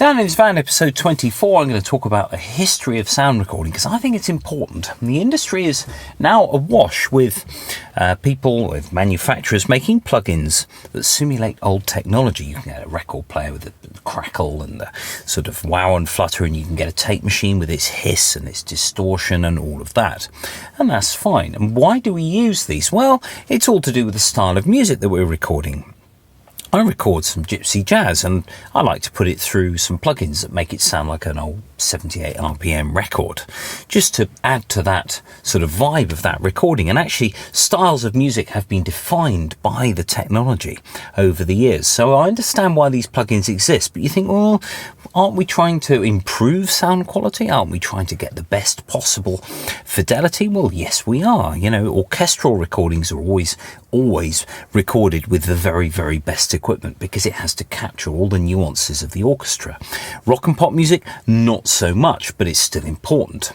Down in this van, episode 24, I'm going to talk about a history of sound recording because I think it's important. The industry is now awash with with manufacturers making plugins that simulate old technology. You can get a record player with the crackle and the sort of wow and flutter, and you can get a tape machine with its hiss and its distortion and all of that. And that's fine. And why do we use these? Well, it's all to do with the style of music that we're recording. I record some gypsy jazz and I like to put it through some plugins that make it sound like an old 78 RPM record, just to add to that sort of vibe of that recording. And actually, styles of music have been defined by the technology over the years. So I understand why these plugins exist, but you think, well, aren't we trying to improve sound quality? Aren't we trying to get the best possible fidelity? Well, yes, we are. You know, orchestral recordings are always recorded with the very, very best equipment because it has to capture all the nuances of the orchestra. Rock and pop music, not so much, but it's still important.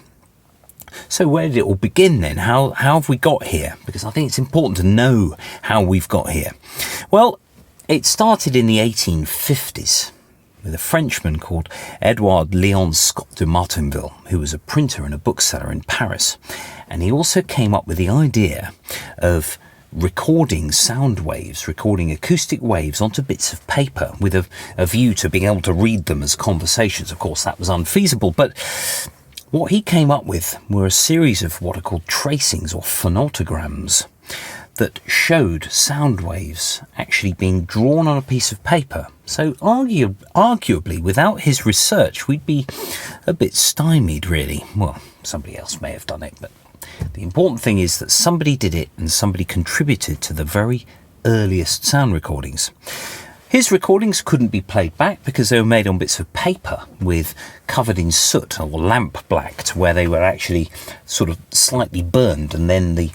So where did it all begin then? How have we got here? Because I think it's important to know how we've got here. Well, it started in the 1850s with a Frenchman called Eduard Leon-Scott de Martinville, who was a printer and a bookseller in Paris. And he also came up with the idea of recording sound waves, recording acoustic waves onto bits of paper with a view to being able to read them as conversations. Of course, that was unfeasible, but what he came up with were a series of what are called tracings or phonograms that showed sound waves actually being drawn on a piece of paper. So arguably, without his research, we'd be a bit stymied, really. Well, somebody else may have done it, but the important thing is that somebody did it and somebody contributed to the very earliest sound recordings. His recordings couldn't be played back because they were made on bits of paper covered in soot or lamp blacked, where they were actually sort of slightly burned, and then the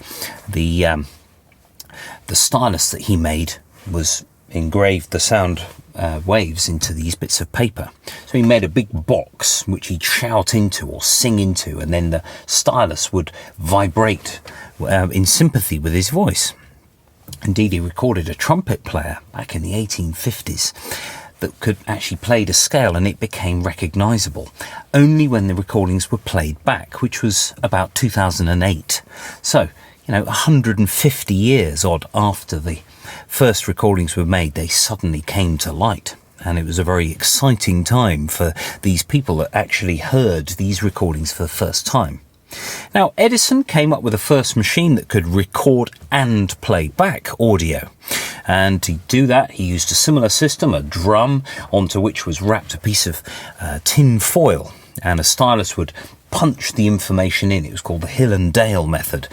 stylus that he made was engraved the sound waves into these bits of paper. So he made a big box which he'd shout into or sing into, and then the stylus would vibrate in sympathy with his voice. Indeed, he recorded a trumpet player back in the 1850s that could actually play to scale, and it became recognisable only when the recordings were played back, which was about 2008. So, 150 years odd after the first recordings were made, they suddenly came to light. And it was a very exciting time for these people that actually heard these recordings for the first time. Now, Edison came up with the first machine that could record and play back audio. And to do that, he used a similar system, a drum, onto which was wrapped a piece of tin foil. And a stylus would punch the information in. It was called the Hill and Dale method,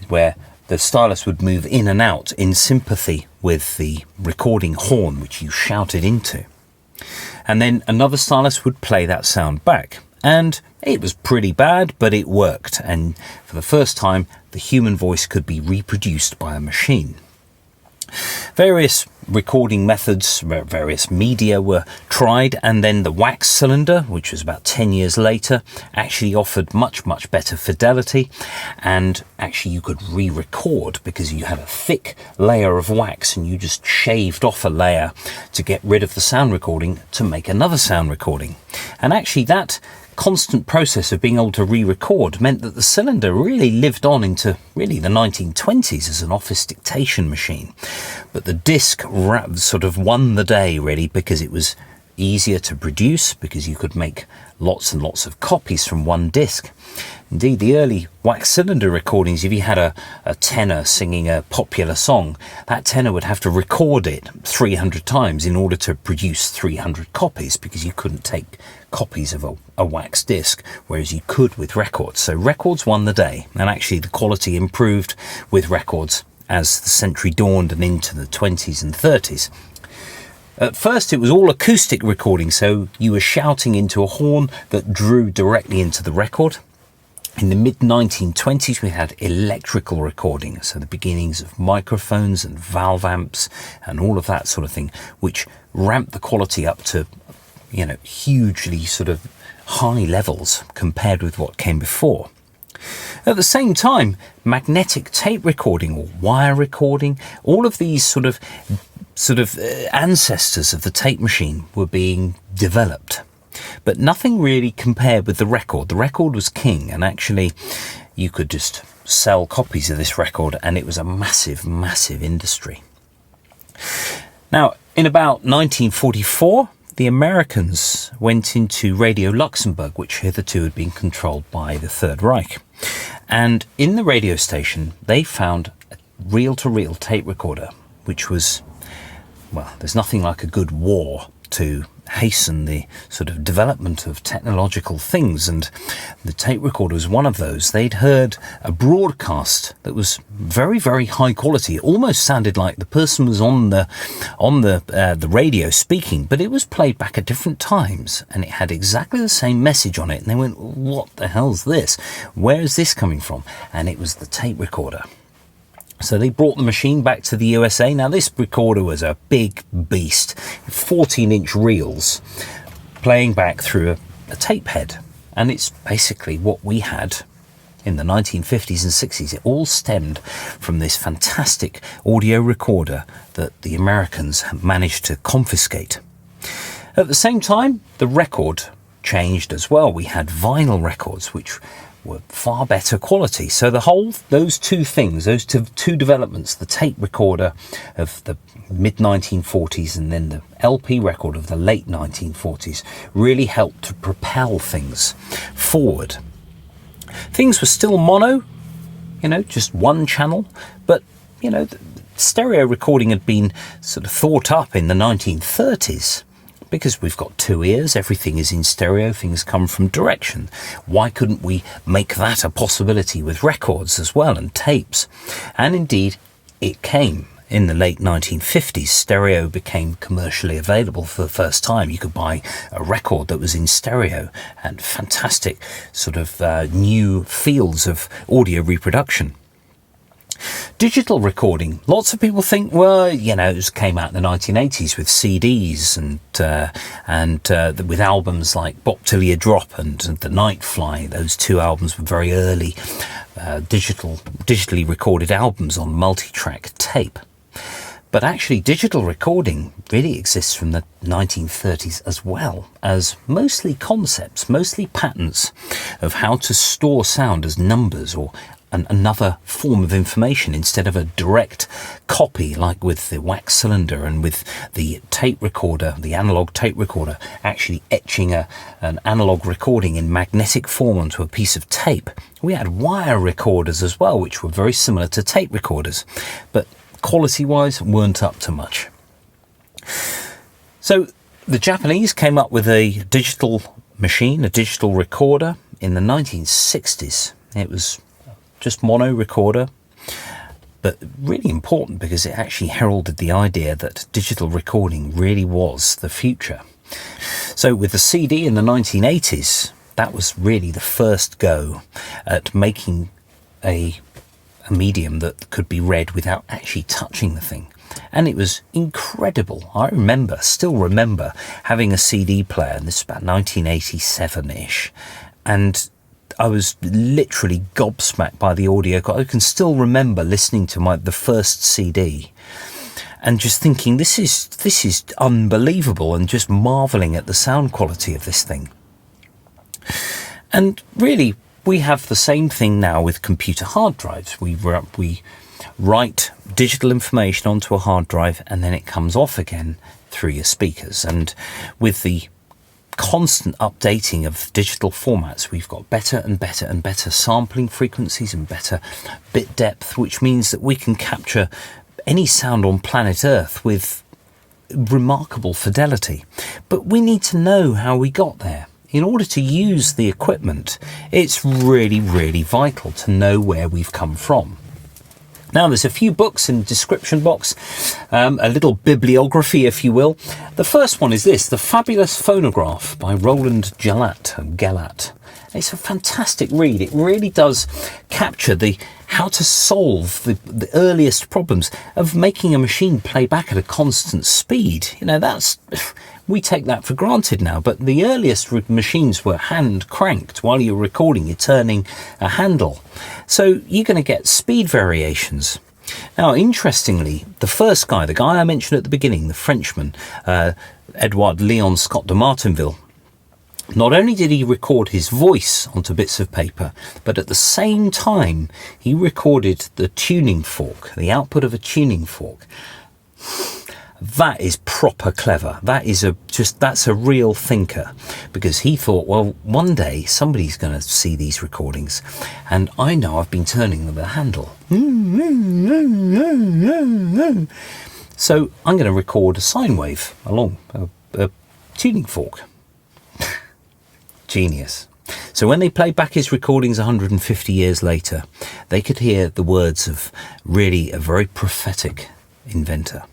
where the stylus would move in and out in sympathy with the recording horn, which you shouted into. And then another stylus would play that sound back. And it was pretty bad, but it worked. And for the first time, the human voice could be reproduced by a machine. Various recording methods, various media were tried, and then the wax cylinder, which was about 10 years later, actually offered much, much better fidelity, and actually you could re-record because you had a thick layer of wax and you just shaved off a layer to get rid of the sound recording to make another sound recording. And actually that constant process of being able to re-record meant that the cylinder really lived on into really the 1920s as an office dictation machine. But the disc sort of won the day, really, because it was easier to produce, because you could make lots and lots of copies from one disc. Indeed, the early wax cylinder recordings, if you had a tenor singing a popular song, that tenor would have to record it 300 times in order to produce 300 copies, because you couldn't take copies of a wax disc, whereas you could with records. So records won the day, and actually the quality improved with records as the century dawned and into the 20s and 30s. At first it was all acoustic recording, so you were shouting into a horn that drew directly into the record. In the mid-1920s we had electrical recording, so the beginnings of microphones and valve amps and all of that sort of thing, which ramped the quality up to, hugely sort of high levels compared with what came before. At the same time, magnetic tape recording or wire recording, all of these sort of ancestors of the tape machine were being developed. but nothing really compared with the record. The record was king, and actually you could just sell copies of this record, and it was a massive, massive industry. Now, in about 1944, the Americans went into Radio Luxembourg, which hitherto had been controlled by the Third Reich. And in the radio station, they found a reel-to-reel tape recorder, which was, well, there's nothing like a good war to hasten the sort of development of technological things, and the tape recorder was one of those. They'd heard a broadcast that was very, very high quality. It almost sounded like the person was on the radio speaking, but it was played back at different times, and it had exactly the same message on it. And they went, "What the hell's this? Where is this coming from?" And it was the tape recorder. So they brought the machine back to the USA. Now, this recorder was a big beast, 14-inch reels playing back through a tape head. And it's basically what we had in the 1950s and 60s. It all stemmed from this fantastic audio recorder that the Americans had managed to confiscate. At the same time, the record changed as well. We had vinyl records, which were far better quality. So those two things, those two developments, the tape recorder of the mid-1940s and then the LP record of the late 1940s, really helped to propel things forward. Things were still mono, just one channel, but, stereo recording had been sort of thought up in the 1930s. Because we've got two ears, everything is in stereo, things come from direction. Why couldn't we make that a possibility with records as well and tapes? And indeed, it came. In the late 1950s, stereo became commercially available for the first time. You could buy a record that was in stereo, and fantastic sort of new fields of audio reproduction. Digital recording. Lots of people think, well, it came out in the 1980s with CDs and with albums like Bop Till You Drop and The Night Fly. Those two albums were very early digitally recorded albums on multi-track tape. But actually, digital recording really exists from the 1930s as well, as mostly concepts, mostly patterns of how to store sound as numbers or another form of information instead of a direct copy, like with the wax cylinder and with the tape recorder, the analog tape recorder, actually etching an analog recording in magnetic form onto a piece of tape. We had wire recorders as well, which were very similar to tape recorders, but quality-wise weren't up to much. So the Japanese came up with a digital machine, a digital recorder, in the 1960s. It was just mono recorder, but really important because it actually heralded the idea that digital recording really was the future. So with the CD in the 1980s, that was really the first go at making a medium that could be read without actually touching the thing. And it was incredible. I still remember having a CD player, and this is about 1987-ish, and I was literally gobsmacked by the audio. I can still remember listening to the first CD and just thinking, this is unbelievable, and just marvelling at the sound quality of this thing. And really, we have the same thing now with computer hard drives. We write digital information onto a hard drive, and then it comes off again through your speakers. And with the constant updating of digital formats, we've got better and better and better sampling frequencies and better bit depth, which means that we can capture any sound on planet Earth with remarkable fidelity. But we need to know how we got there. In order to use the equipment, it's really, really vital to know where we've come from. Now, there's a few books in the description box, a little bibliography, if you will. The first one is this, The Fabulous Phonograph by Roland Gelatt. It's a fantastic read. It really does capture how to solve the earliest problems of making a machine play back at a constant speed. We take that for granted now, but the earliest machines were hand cranked. While you're recording, you're turning a handle. So you're going to get speed variations. Now, interestingly, the first guy, the guy I mentioned at the beginning, the Frenchman, Eduard Leon-Scott de Martinville, Not only did he record his voice onto bits of paper, but at the same time he recorded the tuning fork, the output of a tuning fork. That is proper clever. That's a real thinker, because he thought, well, one day somebody's going to see these recordings, and I know I've been turning them with a handle. So I'm going to record a sine wave along a tuning fork. Genius. So when they played back his recordings 150 years later, they could hear the words of really a very prophetic inventor.